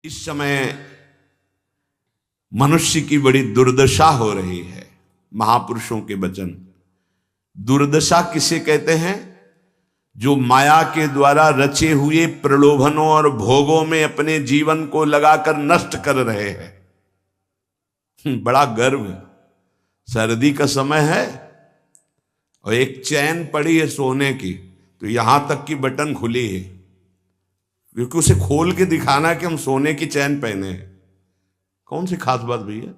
इस समय मनुष्य की बड़ी दुर्दशा हो रही है। महापुरुषों के वचन। दुर्दशा किसे कहते हैं? जो माया के द्वारा रचे हुए प्रलोभनों और भोगों में अपने जीवन को लगाकर नष्ट कर रहे हैं। बड़ा गर्व। सर्दी का समय है और एक चैन पड़ी है सोने की, तो यहां तक की बटन खुली है, क्योंकि उसे खोल के दिखाना है कि हम सोने की चैन पहने हैं। कौन सी खास बात भैया?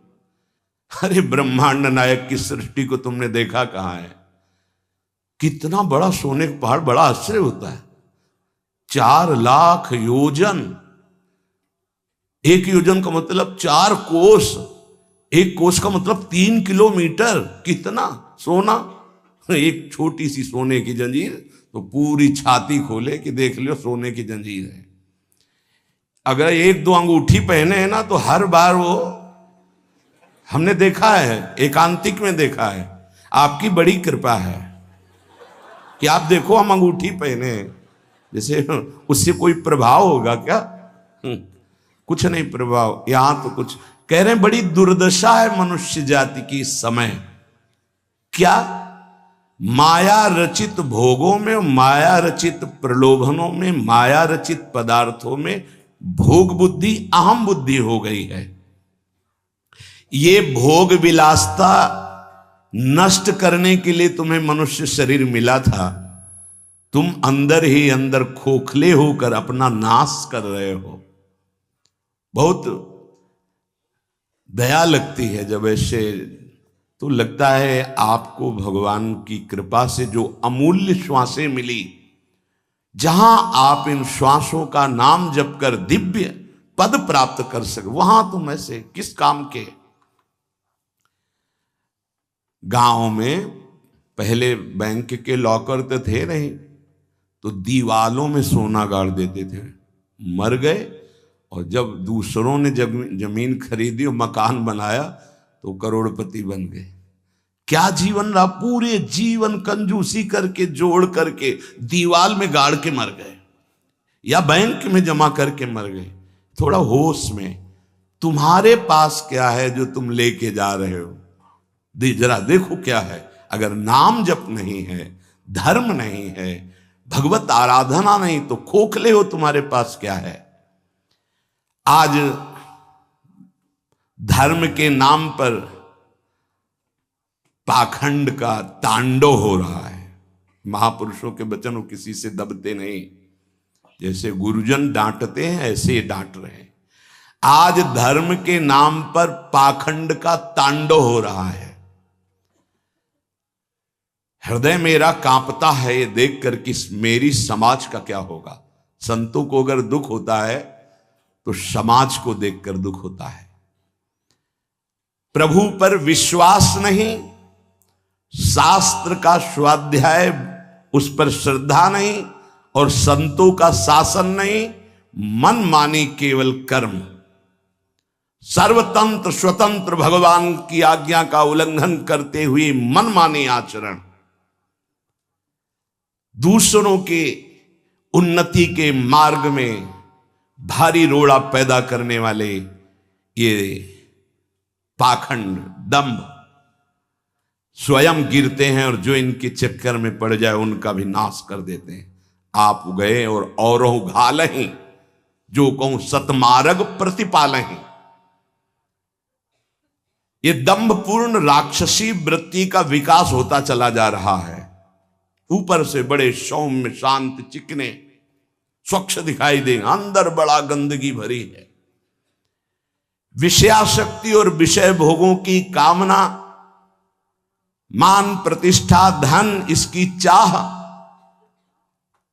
अरे ब्रह्मांड नायक की सृष्टि को तुमने देखा कहां है? कितना बड़ा सोने का पहाड़, बड़ा आश्चर्य होता है। 4 लाख योजन। 1 योजन का मतलब 4 कोस। 1 कोस का मतलब 3 किलोमीटर। कितना सोना! एक छोटी सी सोने की जंजीर तो पूरी छाती खोले कि देख लियो सोने की जंजीर है। अगर 1-2 अंगूठी पहने हैं ना, तो हर बार वो हमने देखा है, एकांतिक में देखा है। आपकी बड़ी कृपा है कि आप देखो हम अंगूठी पहने हैं, जैसे उससे कोई प्रभाव होगा क्या? कुछ नहीं प्रभाव। यहां तो कुछ कह रहे हैं, बड़ी दुर्दशा है मनुष्य जाति की इस समय। क्या? माया रचित भोगों में, माया रचित प्रलोभनों में, माया रचित पदार्थों में भोग बुद्धि, अहम बुद्धि हो गई है। ये भोग विलासता नष्ट करने के लिए तुम्हें मनुष्य शरीर मिला था। तुम अंदर ही अंदर खोखले होकर अपना नाश कर रहे हो। बहुत दया लगती है जब ऐसे, तो लगता है आपको भगवान की कृपा से जो अमूल्य श्वासें मिली, जहां आप इन श्वासों का नाम जप कर दिव्य पद प्राप्त कर सके, वहां तुम ऐसे किस काम के? गांव में पहले बैंक के लॉकर तो थे नहीं, तो दीवालों में सोना गाड़ देते थे। मर गए और जब दूसरों ने जमीन खरीदी और मकान बनाया तो करोड़पति बन गए। क्या जीवन रहा? पूरे जीवन कंजूसी करके जोड़ करके दीवाल में गाड़ के मर गए, या बैंक में जमा करके मर गए। थोड़ा होश में, तुम्हारे पास क्या है जो तुम लेके जा रहे हो? जरा देखो क्या है। अगर नाम जप नहीं है, धर्म नहीं है, भगवत आराधना नहीं, तो खोखले हो। तुम्हारे पास क्या है? आज धर्म के नाम पर पाखंड का तांडव हो रहा है। महापुरुषों के वचन किसी से दबते नहीं। जैसे गुरुजन डांटते हैं, ऐसे डांट रहे हैं। आज धर्म के नाम पर पाखंड का तांडव हो रहा है। हृदय मेरा कांपता है ये देखकर कि मेरी समाज का क्या होगा। संतों को अगर दुख होता है तो समाज को देखकर दुख होता है। प्रभु पर विश्वास नहीं, शास्त्र का स्वाध्याय उस पर श्रद्धा नहीं, और संतों का शासन नहीं, मन मानी केवल कर्म। सर्वतंत्र स्वतंत्र भगवान की आज्ञा का उल्लंघन करते हुए मन मानी आचरण, दूसरों के उन्नति के मार्ग में भारी रोड़ा पैदा करने वाले ये पाखंड, दंभ, स्वयं गिरते हैं और जो इनके चक्कर में पड़ जाए उनका भी नाश कर देते हैं। आप गए और औरों घालहीं, जो कहूं सतमार्ग प्रतिपालहीं। ये दंभपूर्ण राक्षसी वृत्ति का विकास होता चला जा रहा है। ऊपर से बड़े सौम्य, शांत, चिकने, स्वच्छ दिखाई देंगे, अंदर बड़ा गंदगी भरी है। विषयाशक्ति और विषय भोगों की कामना, मान प्रतिष्ठा धन, इसकी चाह,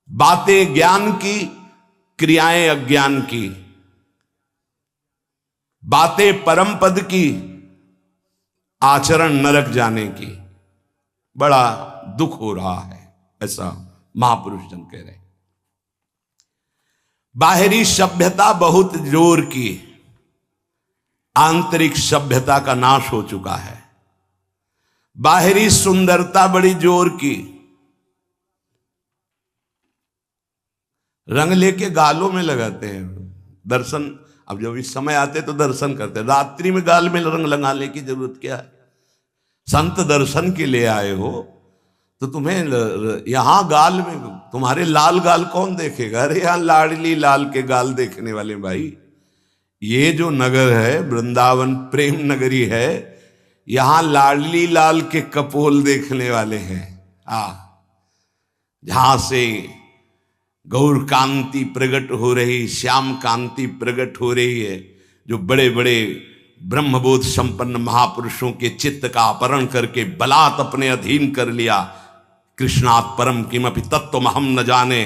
बातें ज्ञान की, क्रियाएं अज्ञान की, बातें परम पद की, आचरण नरक जाने की। बड़ा दुख हो रहा है, ऐसा महापुरुष जन कह रहे हैं। बाहरी सभ्यता बहुत जोर की, आंतरिक सभ्यता का नाश हो चुका है। बाहरी सुंदरता बड़ी जोर की, रंग लेके गालों में लगाते हैं। दर्शन अब जब इस समय आते तो दर्शन करते, रात्रि में गाल में रंग लगाने की जरूरत क्या है? संत दर्शन के लिए आए हो तो तुम्हें यहां गाल में, तुम्हारे लाल गाल कौन देखेगा? अरे यहां लाडली लाल के गाल देखने वाले भाई, ये जो नगर है वृंदावन प्रेम नगरी है, यहां लाडली लाल के कपोल देखने वाले हैं। जहां से गौर कांति प्रकट हो रही, श्याम कांति प्रकट हो रही है, जो बड़े बड़े ब्रह्मबोध संपन्न महापुरुषों के चित्त का अपहरण करके बलात् अपने अधीन कर लिया। कृष्णात् परम किमपि तत्त्वम हम न जाने।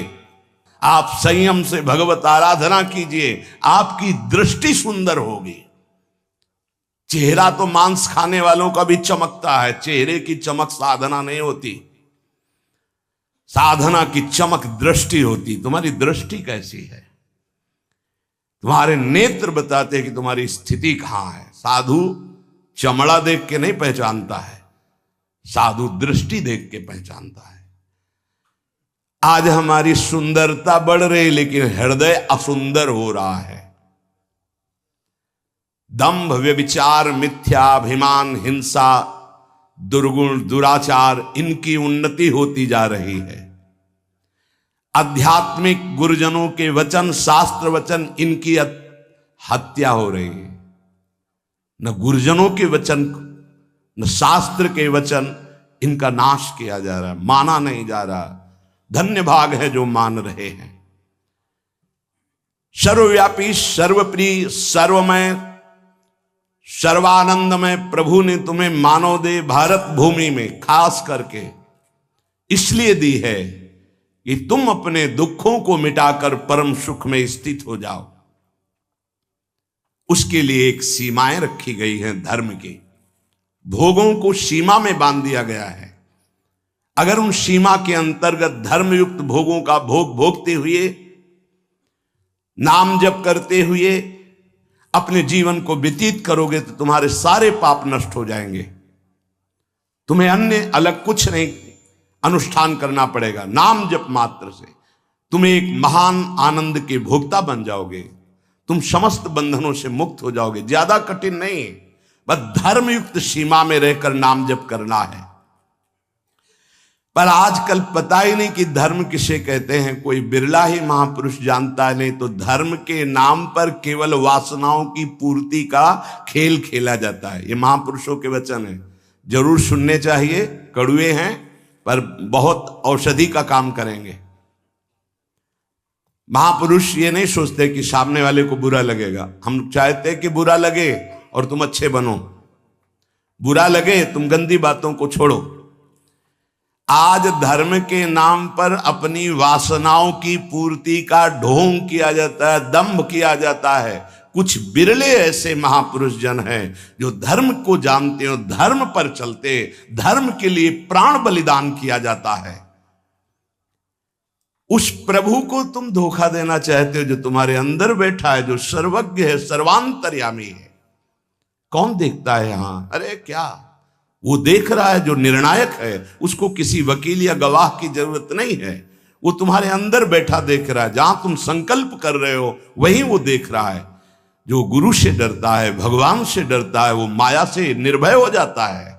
आप संयम से भगवत आराधना कीजिए, आपकी दृष्टि सुंदर होगी। चेहरा तो मांस खाने वालों का भी चमकता है, चेहरे की चमक साधना नहीं होती, साधना की चमक दृष्टि होती। तुम्हारी दृष्टि कैसी है? तुम्हारे नेत्र बताते हैं कि तुम्हारी स्थिति कहां है। साधु चमड़ा देख के नहीं पहचानता है, साधु दृष्टि देख के पहचानता है। आज हमारी सुंदरता बढ़ रही लेकिन हृदय असुंदर हो रहा है। दंभ व्यभिचार मिथ्याभिमान हिंसा दुर्गुण दुराचार, इनकी उन्नति होती जा रही है। आध्यात्मिक गुरुजनों के वचन शास्त्र वचन, इनकी हत्या हो रही है। न गुरुजनों के वचन न शास्त्र के वचन, इनका नाश किया जा रहा है, माना नहीं जा रहा। धन्य भाग है जो मान रहे हैं। सर्वव्यापी सर्वप्रिय सर्वमय सर्वानंदमय प्रभु ने तुम्हें मानव देह भारत भूमि में खास करके इसलिए दी है कि तुम अपने दुखों को मिटाकर परम सुख में स्थित हो जाओ। उसके लिए एक सीमाएं रखी गई हैं धर्म की, भोगों को सीमा में बांध दिया गया है। अगर उन सीमा के अंतर्गत धर्मयुक्त भोगों का भोग भोगते हुए, नाम जप करते हुए अपने जीवन को व्यतीत करोगे तो तुम्हारे सारे पाप नष्ट हो जाएंगे। तुम्हें अन्य अलग कुछ नहीं अनुष्ठान करना पड़ेगा। नाम जप मात्र से तुम्हें एक महान आनंद के भोक्ता बन जाओगे। तुम समस्त बंधनों से मुक्त हो जाओगे। ज्यादा कठिन नहीं, बस धर्मयुक्त सीमा में रहकर नाम जप करना है। पर आजकल पता ही नहीं कि धर्म किसे कहते हैं, कोई बिरला ही महापुरुष जानता है। नहीं तो धर्म के नाम पर केवल वासनाओं की पूर्ति का खेल खेला जाता है। ये महापुरुषों के वचन है, जरूर सुनने चाहिए। कड़वे हैं पर बहुत औषधि का काम करेंगे। महापुरुष ये नहीं सोचते कि सामने वाले को बुरा लगेगा। हम चाहते हैं कि बुरा लगे और तुम अच्छे बनो, बुरा लगे तुम गंदी बातों को छोड़ो। आज धर्म के नाम पर अपनी वासनाओं की पूर्ति का ढोंग किया जाता है, दंभ किया जाता है। कुछ बिरले ऐसे महापुरुष जन हैं जो धर्म को जानते हो, धर्म पर चलते, धर्म के लिए प्राण बलिदान किया जाता है। उस प्रभु को तुम धोखा देना चाहते हो जो तुम्हारे अंदर बैठा है, जो सर्वज्ञ है, सर्वांतर्यामी है। कौन देखता है यहां? अरे क्या वो देख रहा है जो निर्णायक है। उसको किसी वकील या गवाह की जरूरत नहीं है, वो तुम्हारे अंदर बैठा देख रहा है। जहां तुम संकल्प कर रहे हो वहीं वो देख रहा है। जो गुरु से डरता है, भगवान से डरता है, वो माया से निर्भय हो जाता है।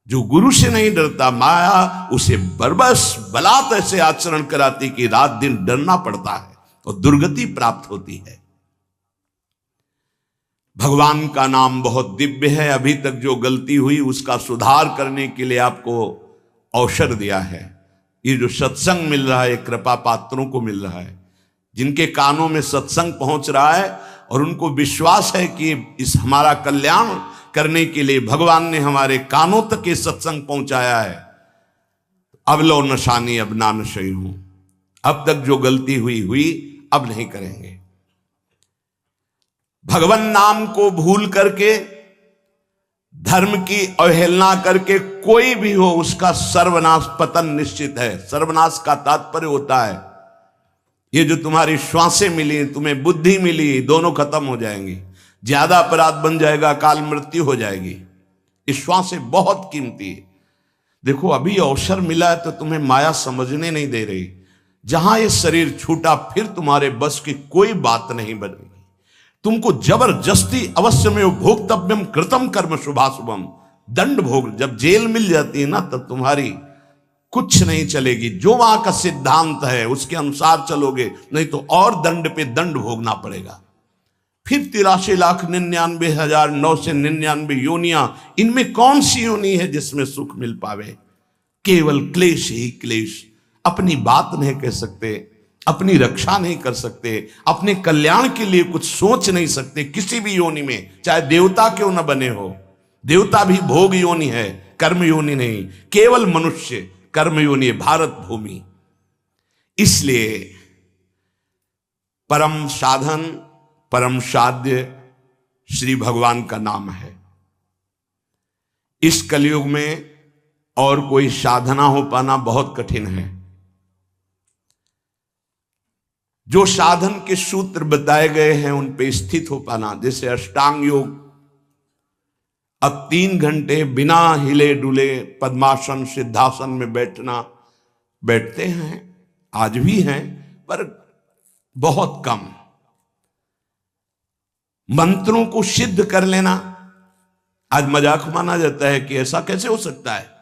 जो गुरु से नहीं डरता, माया उसे बरबस बलात् ऐसे आचरण कराती कि रात दिन डरना पड़ता है और दुर्गति प्राप्त होती है। भगवान का नाम बहुत दिव्य है। अभी तक जो गलती हुई उसका सुधार करने के लिए आपको अवसर दिया है। ये जो सत्संग मिल रहा है कृपा पात्रों को मिल रहा है, जिनके कानों में सत्संग पहुंच रहा है और उनको विश्वास है कि इस हमारा कल्याण करने के लिए भगवान ने हमारे कानों तक ये सत्संग पहुंचाया है। अब लो नशानी अब ना नशई हूं। अब तक जो गलती हुई अब नहीं करेंगे। भगवान नाम को भूल करके, धर्म की अवहेलना करके कोई भी हो उसका सर्वनाश पतन निश्चित है। सर्वनाश का तात्पर्य होता है ये जो तुम्हारी श्वासें मिली, तुम्हें बुद्धि मिली, दोनों खत्म हो जाएंगी। ज्यादा अपराध बन जाएगा, काल मृत्यु हो जाएगी। ये श्वासें बहुत कीमती है। देखो अभी अवसर मिला है तो तुम्हें माया समझने नहीं दे रही। जहां ये शरीर छूटा फिर तुम्हारे बस की कोई बात नहीं बनेगी। तुमको जबरदस्ती अवश्य में भोक्तव्यम कृतम कर्म शुभाशुभम, दंड भोग। जब जेल मिल जाती है ना, तब तुम्हारी कुछ नहीं चलेगी। जो वहां का सिद्धांत है उसके अनुसार चलोगे, नहीं तो और दंड पे दंड भोगना पड़ेगा। फिर 83,99,999 योनियां, इनमें कौन सी योनि है जिसमें सुख मिल पावे? केवल क्लेश ही क्लेश। अपनी बात नहीं कह सकते, अपनी रक्षा नहीं कर सकते, अपने कल्याण के लिए कुछ सोच नहीं सकते किसी भी योनि में, चाहे देवता क्यों न बने हो। देवता भी भोग योनि है, कर्म योनि नहीं। केवल मनुष्य कर्म योनि है, भारत भूमि। इसलिए परम साधन, परम साध्य श्री भगवान का नाम है। इस कलयुग में और कोई साधना हो पाना बहुत कठिन है। जो साधन के सूत्र बताए गए हैं उन पे स्थित हो पाना, जैसे अष्टांग योग, अब 3 घंटे बिना हिले डुले पद्मासन सिद्धासन में बैठते हैं, आज भी हैं, पर बहुत कम। मंत्रों को सिद्ध कर लेना आज मजाक माना जाता है कि ऐसा कैसे हो सकता है,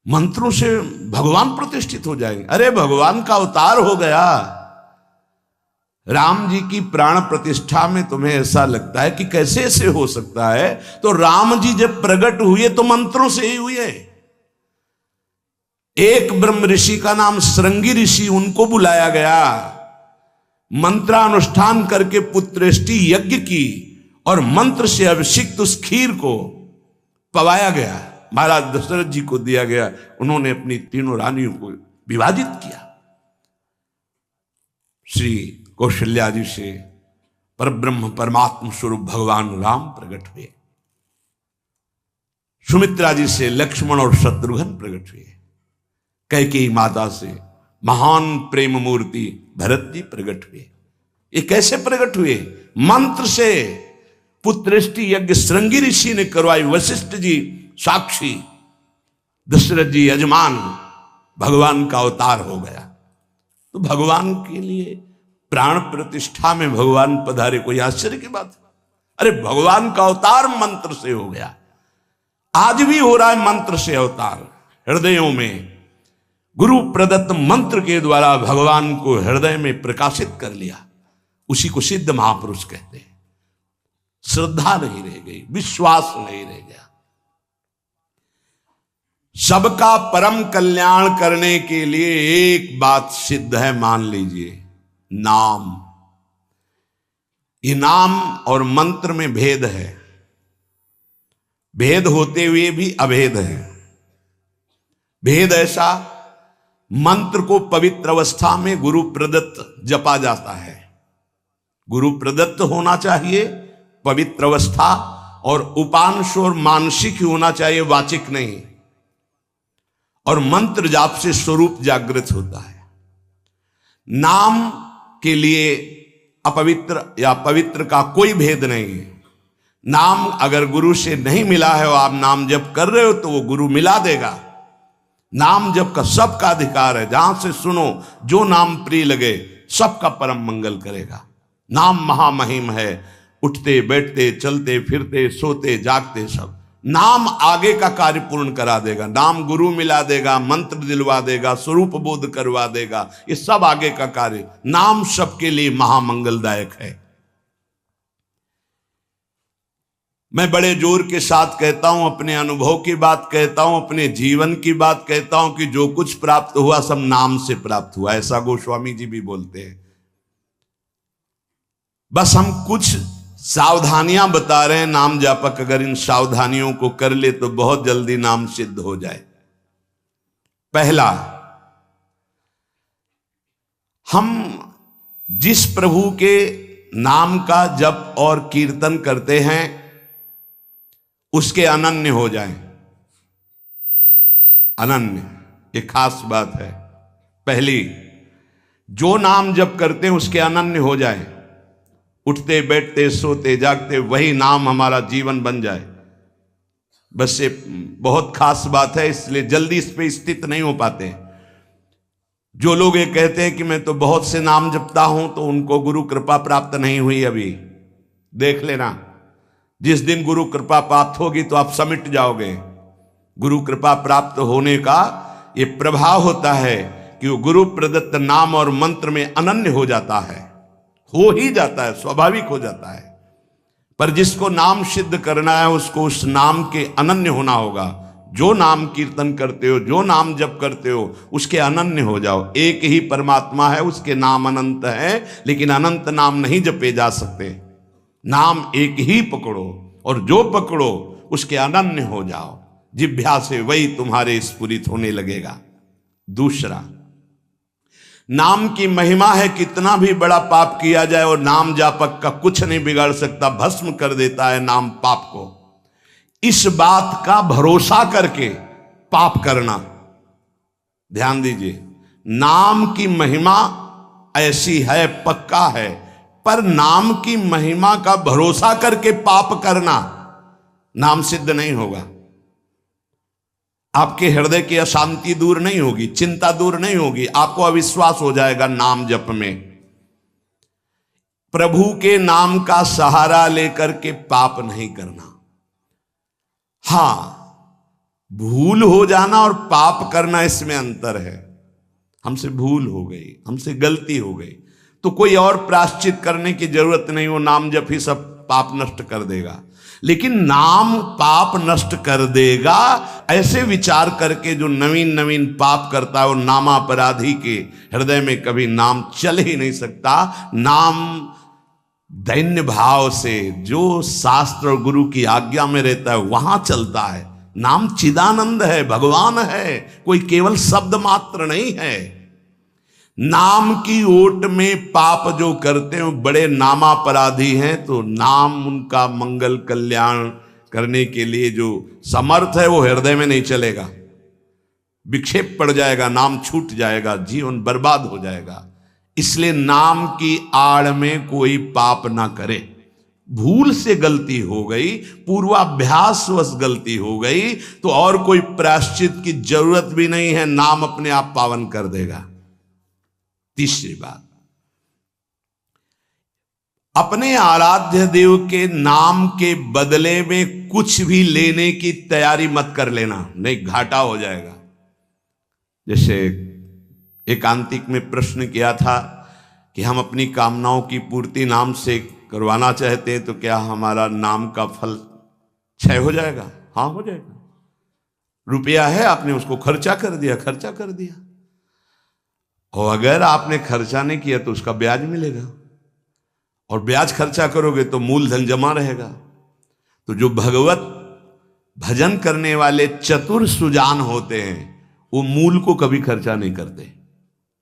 मंत्रों से भगवान प्रतिष्ठित हो जाएंगे। अरे भगवान का अवतार हो गया। राम जी की प्राण प्रतिष्ठा में तुम्हें ऐसा लगता है कि कैसे ऐसे हो सकता है? तो राम जी जब प्रकट हुए तो मंत्रों से ही हुए। एक ब्रह्म ऋषि का नाम श्रृंगी ऋषि, उनको बुलाया गया, मंत्रानुष्ठान करके पुत्रेष्टि यज्ञ की और मंत्र से अभिषिक्त उस खीर को पवाया गया, महाराज दशरथ जी को दिया गया। उन्होंने अपनी 3 रानियों को विभाजित किया। श्री कौशल्या जी से परब्रह्म परमात्म स्वरूप भगवान राम प्रकट हुए। सुमित्रा जी से लक्ष्मण और शत्रुघ्न प्रकट हुए। कैकेयी माता से महान प्रेम मूर्ति भरत जी प्रकट हुए। ये कैसे प्रकट हुए? मंत्र से। पुत्रेष्टि यज्ञ श्रृंगी ऋषि ने करवाई, वशिष्ठ जी साक्षी, दशरथ जी यजमान, भगवान का अवतार हो गया। तो भगवान के लिए प्राण प्रतिष्ठा में भगवान पधारे, कोई आश्चर्य की बात? अरे भगवान का अवतार मंत्र से हो गया। आज भी हो रहा है मंत्र से अवतार। हृदयों में गुरु प्रदत्त मंत्र के द्वारा भगवान को हृदय में प्रकाशित कर लिया। उसी को सिद्ध महापुरुष कहते हैं। श्रद्धा नहीं रह गई, विश्वास नहीं रह गया। सबका परम कल्याण करने के लिए एक बात सिद्ध है, मान लीजिए, नाम। ये नाम और मंत्र में भेद है, भेद होते हुए भी अभेद है। भेद ऐसा, मंत्र को पवित्र अवस्था में गुरु प्रदत्त जपा जाता है। गुरु प्रदत्त होना चाहिए, पवित्र अवस्था, और उपांश और मानसिक ही होना चाहिए, वाचिक नहीं। और मंत्र जाप से स्वरूप जागृत होता है। नाम के लिए अपवित्र या पवित्र का कोई भेद नहीं है। नाम अगर गुरु से नहीं मिला है और आप नाम जप कर रहे हो तो वो गुरु मिला देगा। नाम जप का सबका अधिकार है, जहां से सुनो, जो नाम प्रिय लगे, सबका परम मंगल करेगा। नाम महामहिम है, उठते बैठते चलते फिरते सोते जागते सब। नाम आगे का कार्य पूर्ण करा देगा। नाम गुरु मिला देगा, मंत्र दिलवा देगा, स्वरूप बोध करवा देगा, ये सब आगे का कार्य। नाम सबके लिए महामंगलदायक है। मैं बड़े जोर के साथ कहता हूं, अपने अनुभव की बात कहता हूं, अपने जीवन की बात कहता हूं कि जो कुछ प्राप्त हुआ सब नाम से प्राप्त हुआ। ऐसा गोस्वामी जी भी बोलते हैं। बस हम कुछ सावधानियां बता रहे हैं। नाम जापक अगर इन सावधानियों को कर ले तो बहुत जल्दी नाम सिद्ध हो जाए। पहला, हम जिस प्रभु के नाम का जप और कीर्तन करते हैं उसके अनन्य हो जाएं। अनन्य, ये खास बात है। पहली, जो नाम जप करते हैं उसके अनन्य हो जाएं। उठते बैठते सोते जागते वही नाम हमारा जीवन बन जाए। बस ये बहुत खास बात है, इसलिए जल्दी इस पे स्थित नहीं हो पाते। जो लोग ये कहते हैं कि मैं तो बहुत से नाम जपता हूं, तो उनको गुरु कृपा प्राप्त नहीं हुई अभी। देख लेना, जिस दिन गुरु कृपा प्राप्त होगी तो आप समिट जाओगे। गुरु कृपा प्राप्त होने का ये प्रभाव होता है कि वो गुरु प्रदत्त नाम और मंत्र में अनन्य हो जाता है, हो ही जाता है, स्वाभाविक हो जाता है। पर जिसको नाम सिद्ध करना है उसको उस नाम के अनन्य होना होगा। जो नाम कीर्तन करते हो, जो नाम जप करते हो, उसके अनन्य हो जाओ। एक ही परमात्मा है, उसके नाम अनंत है, लेकिन अनंत नाम नहीं जपे जा सकते। नाम एक ही पकड़ो, और जो पकड़ो उसके अनन्य हो जाओ। जिह्वा से वही तुम्हारे स्फुरित होने लगेगा। दूसरा, नाम की महिमा है। कितना भी बड़ा पाप किया जाए और नाम जापक का कुछ नहीं बिगाड़ सकता, भस्म कर देता है नाम पाप को। इस बात का भरोसा करके पाप करना, ध्यान दीजिए, नाम की महिमा ऐसी है, पक्का है, पर नाम की महिमा का भरोसा करके पाप करना नाम सिद्ध नहीं होगा। आपके हृदय की अशांति दूर नहीं होगी, चिंता दूर नहीं होगी, आपको अविश्वास हो जाएगा नाम जप में। प्रभु के नाम का सहारा लेकर के पाप नहीं करना। हां, भूल हो जाना और पाप करना, इसमें अंतर है। हमसे भूल हो गई, हमसे गलती हो गई, तो कोई और प्रायश्चित करने की जरूरत नहीं, वो नाम जप ही सब पाप नष्ट कर देगा। लेकिन नाम पाप नष्ट कर देगा, ऐसे विचार करके जो नवीन नवीन पाप करता है, वो नामापराधी के हृदय में कभी नाम चल ही नहीं सकता। नाम दैन्य भाव से, जो शास्त्र और गुरु की आज्ञा में रहता है, वहां चलता है। नाम चिदानंद है, भगवान है, कोई केवल शब्द मात्र नहीं है। नाम की ओट में पाप जो करते हैं बड़े नामापराधी हैं, तो नाम उनका मंगल कल्याण करने के लिए जो समर्थ है वो हृदय में नहीं चलेगा, विक्षेप पड़ जाएगा, नाम छूट जाएगा, जीवन बर्बाद हो जाएगा। इसलिए नाम की आड़ में कोई पाप ना करे। भूल से गलती हो गई, पूर्वाभ्यासवश गलती हो गई, तो और कोई प्रायश्चित की जरूरत भी नहीं है, नाम अपने आप पावन कर देगा। तीसरी बात, अपने आराध्य देव के नाम के बदले में कुछ भी लेने की तैयारी मत कर लेना, नहीं घाटा हो जाएगा। जैसे एकांतिक में प्रश्न किया था कि हम अपनी कामनाओं की पूर्ति नाम से करवाना चाहते हैं, तो क्या हमारा नाम का फल क्षय हो जाएगा? हाँ, हो जाएगा। रुपया है, आपने उसको खर्चा कर दिया, और अगर आपने खर्चा नहीं किया तो उसका ब्याज मिलेगा, और ब्याज खर्चा करोगे तो मूलधन जमा रहेगा। तो जो भगवत भजन करने वाले चतुर सुजान होते हैं, वो मूल को कभी खर्चा नहीं करते।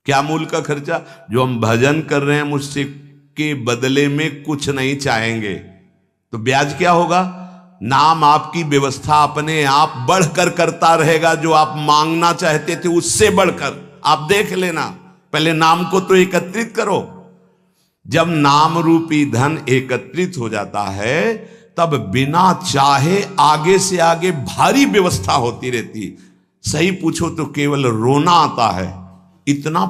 क्या मूल का खर्चा? जो हम भजन कर रहे हैं, मुझसे के बदले में कुछ नहीं चाहेंगे, तो ब्याज क्या होगा? नाम आपकी व्यवस्था अपने आप बढ़कर करता रहेगा, जो आप मांगना चाहते थे उससे बढ़कर। आप देख लेना, पहले नाम को तो एकत्रित करो। जब नाम रूपी धन एकत्रित हो जाता है, तब बिना चाहे आगे से आगे भारी व्यवस्था होती रहती। सही पूछो तो केवल रोना आता है। इतना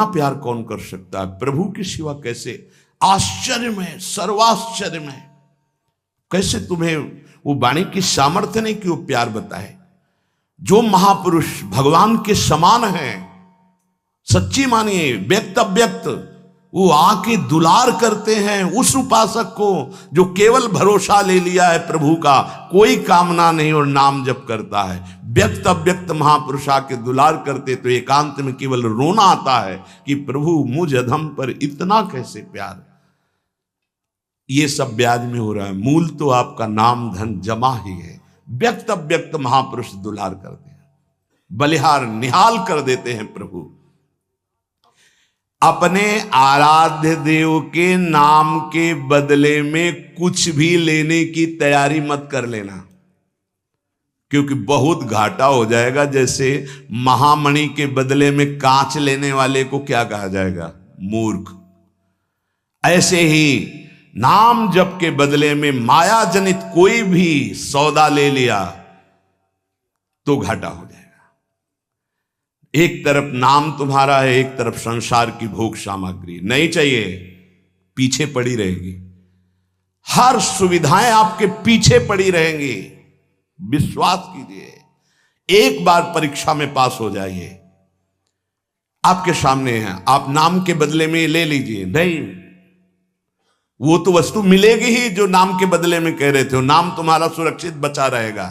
प्यार कौन कर सकता है प्रभु के सिवा? कैसे? आश्चर्य में, सर्वाश्चर्य में, कैसे तुम्हें वो वाणी की सामर्थ्य नहीं कि वो प्यार बताए। जो महापुरुष भगवान के समान हैं, सच्ची मानिए, व्यक्त अव्यक्त, वो आके दुलार करते हैं उस उपासक को जो केवल भरोसा ले लिया है प्रभु का, कोई कामना नहीं और नाम जप करता है। व्यक्त अव्यक्त महापुरुष आके दुलार करते तो एकांत में केवल रोना आता है कि प्रभु मुझ अधम पर इतना कैसे प्यार। ये सब ब्याज में हो रहा है, मूल तो आपका नाम धन जमा ही है। व्यक्त अव्यक्त महापुरुष दुलार करते हैं, बलिहार निहाल कर देते हैं प्रभु। अपने आराध्य देव के नाम के बदले में कुछ भी लेने की तैयारी मत कर लेना, क्योंकि बहुत घाटा हो जाएगा। जैसे महामणि के बदले में कांच लेने वाले को क्या कहा जाएगा? मूर्ख। ऐसे ही नाम जप के बदले में माया जनित कोई भी सौदा ले लिया तो घाटा हो जाएगा। एक तरफ नाम तुम्हारा है, एक तरफ संसार की भोग सामग्री नहीं चाहिए, पीछे पड़ी रहेगी। हर सुविधाएं आपके पीछे पड़ी रहेंगी। विश्वास कीजिए, एक बार परीक्षा में पास हो जाइए, आपके सामने है, आप नाम के बदले में ले लीजिए। नहीं, वो तो वस्तु मिलेगी ही जो नाम के बदले में कह रहे थे, नाम तुम्हारा सुरक्षित बचा रहेगा।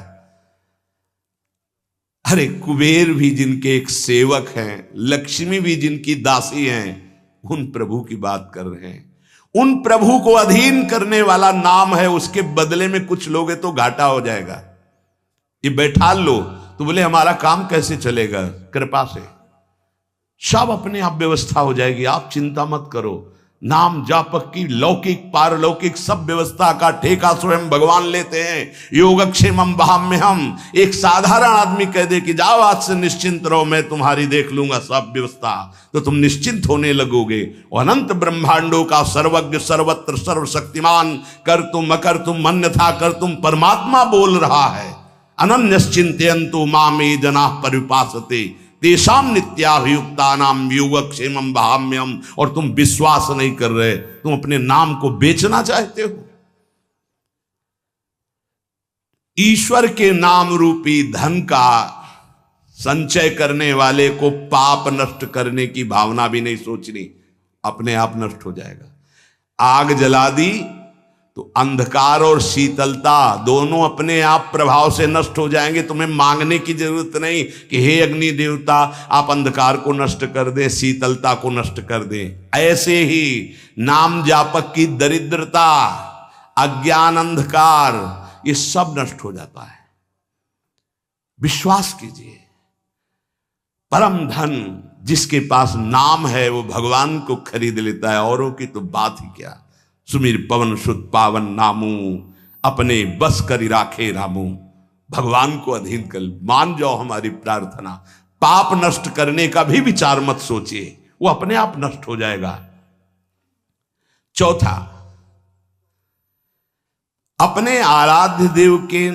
अरे कुबेर भी जिनके एक सेवक हैं, लक्ष्मी भी जिनकी दासी हैं, उन प्रभु की बात कर रहे हैं। उन प्रभु को अधीन करने वाला नाम है, उसके बदले में कुछ लोगे तो घाटा हो जाएगा। ये बैठा लो तो बोले हमारा काम कैसे चलेगा, कृपा से सब अपने आप व्यवस्था हो जाएगी, आप चिंता मत करो। नाम जापक की लौकिक पारलौकिक सब व्यवस्था का ठेका स्वयं भगवान लेते हैं। योगक्षेमम वहाम्यहम, एक साधारण आदमी कह दे कि जाओ आज से निश्चिंत रहो, मैं तुम्हारी देख लूंगा सब व्यवस्था, तो तुम निश्चिंत होने लगोगे। अनंत ब्रह्मांडों का सर्वज्ञ सर्वत्र सर्वशक्तिमान कर तुम अकर तुम अन्यथा कर तुम परमात्मा बोल रहा है। अनन्यश्चिंतयन्तु मामे जनाः परिपासते तेषां नित्याभियुक्तानां योगक्षेमं वहाम्यहम्। और तुम विश्वास नहीं कर रहे, तुम अपने नाम को बेचना चाहते हो। ईश्वर के नाम रूपी धन का संचय करने वाले को पाप नष्ट करने की भावना भी नहीं सोचनी, अपने आप नष्ट हो जाएगा। आग जला दी तो अंधकार और शीतलता दोनों अपने आप प्रभाव से नष्ट हो जाएंगे। तुम्हें मांगने की जरूरत नहीं कि हे अग्नि देवता आप अंधकार को नष्ट कर दें, शीतलता को नष्ट कर दें। ऐसे ही नाम जापक की दरिद्रता, अज्ञान, अंधकार, ये सब नष्ट हो जाता है। विश्वास कीजिए, परम धन जिसके पास नाम है वो भगवान को खरीद लेता है, औरों की तो बात ही क्या। सुमिर पवन सुत पावन नामू, अपने बस करी राखे रामू। भगवान को अधीन कर मान जाओ हमारी प्रार्थना। पाप नष्ट करने का भी विचार मत सोचिए, वो अपने आप नष्ट हो जाएगा। चौथा, अपने आराध्य देव के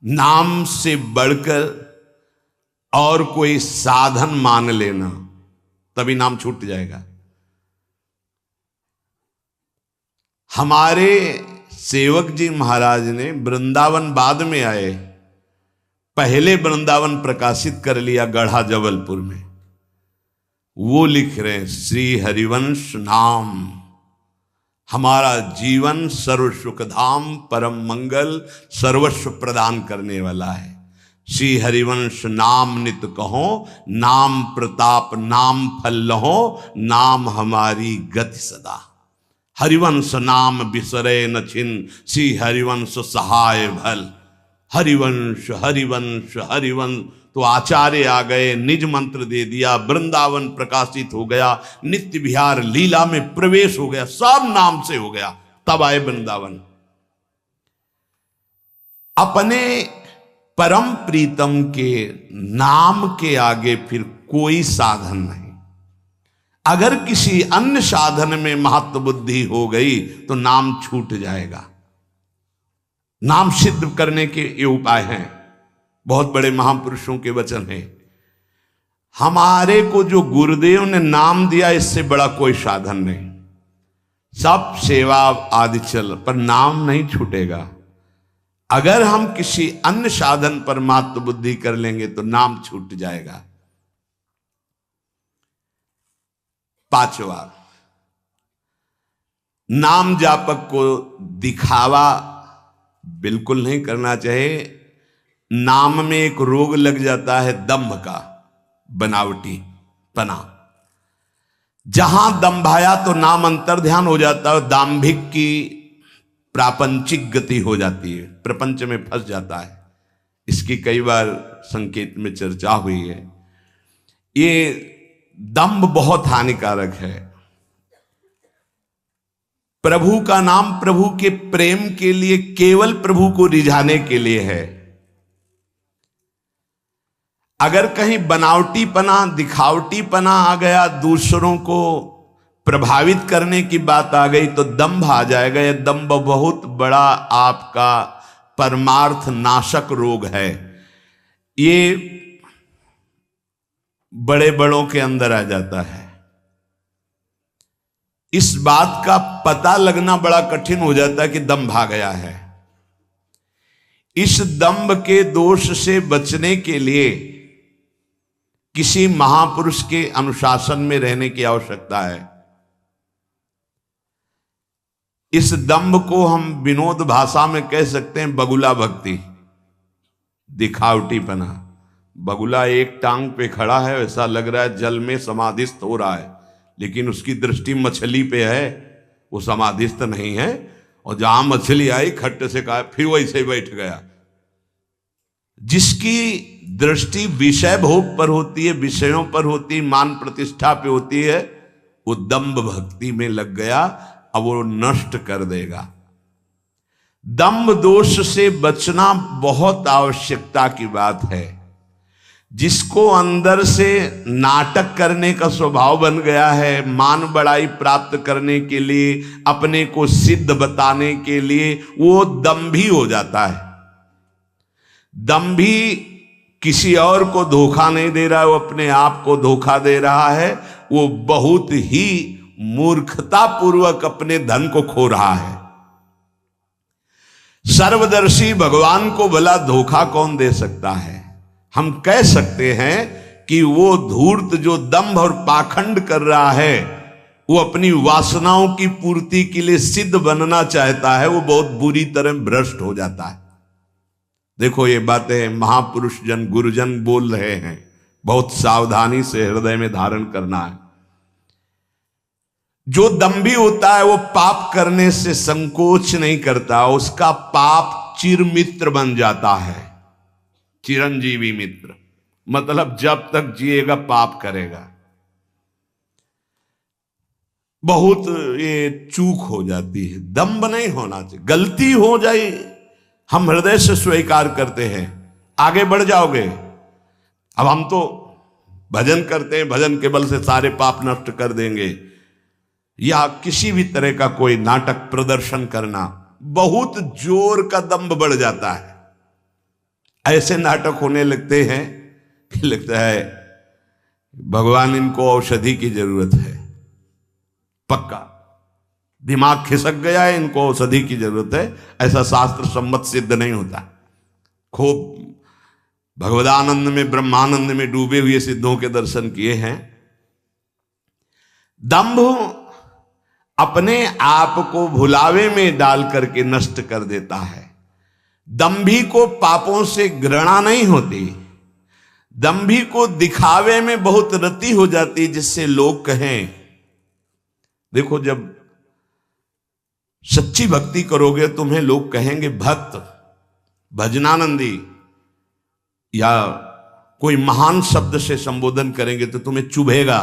नाम से बढ़कर और कोई साधन मान लेना, तभी नाम छूट जाएगा। हमारे सेवक जी महाराज ने वृंदावन बाद में आए, पहले वृंदावन प्रकाशित कर लिया गढ़ा जबलपुर में। वो लिख रहे हैं श्री हरिवंश नाम हमारा जीवन सर्व सुखधाम परम मंगल सर्वस्व प्रदान करने वाला है। श्री हरिवंश नाम नित कहो, नाम प्रताप नाम फल लहो, नाम हमारी गति सदा। हरिवंश नाम बिसरे न छिन, श्री हरिवंश सहाय भल। हरिवंश हरिवंश हरिवंश, तो आचार्य आ गए, निज मंत्र दे दिया, वृंदावन प्रकाशित हो गया, नित्य विहार लीला में प्रवेश हो गया, सब नाम से हो गया। तब आए वृंदावन। अपने परम प्रीतम के नाम के आगे फिर कोई साधन नहीं। अगर किसी अन्य साधन में महत्व बुद्धि हो गई तो नाम छूट जाएगा। नाम सिद्ध करने के ये उपाय हैं, बहुत बड़े महापुरुषों के वचन हैं। हमारे को जो गुरुदेव ने नाम दिया, इससे बड़ा कोई साधन नहीं। सब सेवा आदि चल, पर नाम नहीं छूटेगा। अगर हम किसी अन्य साधन पर महत्व बुद्धि कर लेंगे तो नाम छूट जाएगा। पांचवा, नाम जापक को दिखावा बिल्कुल नहीं करना चाहिए। नाम में एक रोग लग जाता है दंभ का, बनावटी पना। जहां दंभाया तो नाम अंतर ध्यान हो जाता है, दाम्भिक की प्रापंचिक गति हो जाती है, प्रपंच में फंस जाता है। इसकी कई बार संकेत में चर्चा हुई है। ये दंभ बहुत हानिकारक है। प्रभु का नाम प्रभु के प्रेम के लिए, केवल प्रभु को रिझाने के लिए है। अगर कहीं बनावटीपना, दिखावटीपना आ गया, दूसरों को प्रभावित करने की बात आ गई तो दंभ आ जाएगा। यह दंभ बहुत बड़ा आपका परमार्थ नाशक रोग है। ये बड़े बड़ों के अंदर आ जाता है। इस बात का पता लगना बड़ा कठिन हो जाता है कि दंभ आ गया है। इस दंभ के दोष से बचने के लिए किसी महापुरुष के अनुशासन में रहने की आवश्यकता है। इस दंभ को हम विनोद भाषा में कह सकते हैं बगुला भक्ति, दिखावटीपना। बगुला एक टांग पे खड़ा है, ऐसा लग रहा है जल में समाधिस्थ हो रहा है, लेकिन उसकी दृष्टि मछली पे है, वो समाधिस्थ नहीं है। और जहां मछली आई खट्ट से कहा फिर वैसे ही बैठ गया। जिसकी दृष्टि विषय भोग पर होती है, विषयों पर होती, मान प्रतिष्ठा पे होती है, वो दंभ भक्ति में लग गया, अब वो नष्ट कर देगा। दंभ दोष से बचना बहुत आवश्यकता की बात है। जिसको अंदर से नाटक करने का स्वभाव बन गया है, मान बड़ाई प्राप्त करने के लिए, अपने को सिद्ध बताने के लिए, वो दंभी हो जाता है। दंभी किसी और को धोखा नहीं दे रहा है, वो अपने आप को धोखा दे रहा है। वो बहुत ही मूर्खतापूर्वक अपने धन को खो रहा है। सर्वदर्शी भगवान को भला धोखा कौन दे सकता है? हम कह सकते हैं कि वो धूर्त जो दंभ और पाखंड कर रहा है, वो अपनी वासनाओं की पूर्ति के लिए सिद्ध बनना चाहता है, वो बहुत बुरी तरह भ्रष्ट हो जाता है। देखो ये बातें महापुरुष जन गुरुजन बोल रहे हैं, बहुत सावधानी से हृदय में धारण करना है। जो दंभी होता है वो पाप करने से संकोच नहीं करता, उसका पाप चिरमित्र बन जाता है। चिरंजीवी मित्र मतलब जब तक जिएगा पाप करेगा। बहुत ये चूक हो जाती है, दंभ नहीं होना चाहिए। गलती हो जाए हम हृदय से स्वीकार करते हैं, आगे बढ़ जाओगे। अब हम तो भजन करते हैं, भजन के बल से सारे पाप नष्ट कर देंगे, या किसी भी तरह का कोई नाटक प्रदर्शन करना, बहुत जोर का दंभ बढ़ जाता है। ऐसे नाटक होने लगते हैं कि लगता है भगवान इनको औषधि की जरूरत है। पक्का दिमाग खिसक गया है, इनको औषधि की जरूरत है। ऐसा शास्त्र सम्मत सिद्ध नहीं होता। खूब भगवदानंद में, ब्रह्मानंद में डूबे हुए सिद्धों के दर्शन किए हैं। दंभ अपने आप को भुलावे में डाल करके नष्ट कर देता है। दंभी को पापों से घृणा नहीं होती, दंभी को दिखावे में बहुत रति हो जाती, जिससे लोग कहें। देखो जब सच्ची भक्ति करोगे तुम्हें लोग कहेंगे भक्त, भजनानंदी, या कोई महान शब्द से संबोधन करेंगे तो तुम्हें चुभेगा,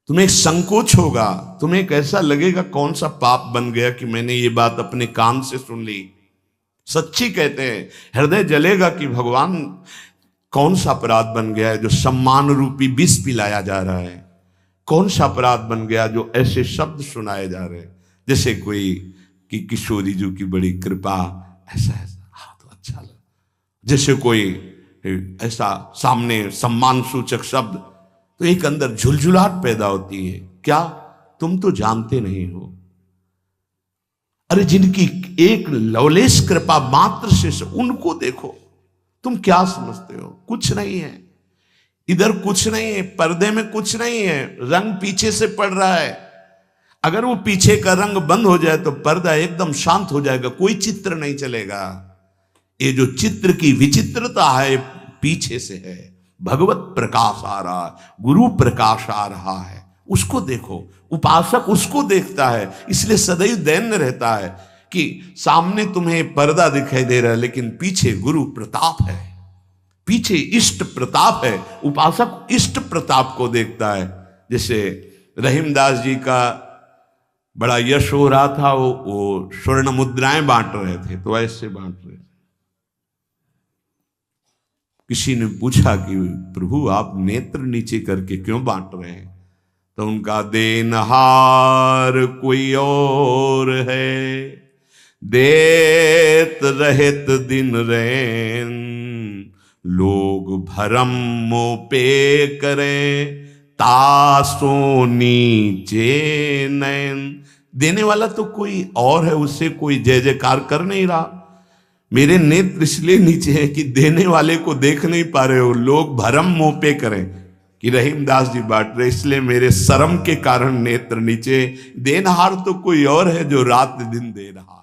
तुम्हें एक संकोच होगा, तुम्हें एक ऐसा लगेगा कौन सा पाप बन गया कि मैंने ये बात अपने कान से सुन ली। सच्ची कहते हैं, हृदय जलेगा कि भगवान कौन सा अपराध बन गया है जो सम्मान रूपी विष पिलाया जा रहा है। कौन सा अपराध बन गया जो ऐसे शब्द सुनाए जा रहे हैं, जैसे कोई कि किशोरी जी की बड़ी कृपा, ऐसा ऐसा। हाँ तो अच्छा लगा। जैसे कोई ऐसा सामने सम्मान सूचक शब्द, तो एक अंदर झुलझुलाहट पैदा होती है। क्या तुम तो जानते नहीं हो? अरे जिनकी एक लवलेश कृपा मात्र से उनको देखो, तुम क्या समझते हो? कुछ नहीं है इधर, कुछ नहीं है, पर्दे में कुछ नहीं है, रंग पीछे से पड़ रहा है। अगर वो पीछे का रंग बंद हो जाए तो पर्दा एकदम शांत हो जाएगा, कोई चित्र नहीं चलेगा। ये जो चित्र की विचित्रता है पीछे से है। भगवत प्रकाश आ रहा है, गुरु प्रकाश आ रहा है, उसको देखो। उपासक उसको देखता है, इसलिए सदैव दैन्य रहता है कि सामने तुम्हें पर्दा दिखाई दे रहा है लेकिन पीछे गुरु प्रताप है, पीछे इष्ट प्रताप है। उपासक इष्ट प्रताप को देखता है। जैसे रहीमदास जी का बड़ा यश हो रहा था, वो स्वर्ण मुद्राएं बांट रहे थे, तो ऐसे बांट रहे थे। किसी ने पूछा कि प्रभु आप नेत्र नीचे करके क्यों बांट रहे हैं? तो उनका देनहार कोई और है, देत रहत दिन रैन, लोग भरम मोह पे करें, तासो नीचे नैन। देने वाला तो कोई और है, उससे कोई जय जयकार कर नहीं रहा। मेरे नेत्र इसलिए नीचे हैं कि देने वाले को देख नहीं पा रहे हो। लोग भरम मोह पे करें कि रहीमदास जी बांट रहे, इसलिए मेरे शर्म के कारण नेत्र नीचे। देनहार तो कोई और है जो रात दिन दे रहा।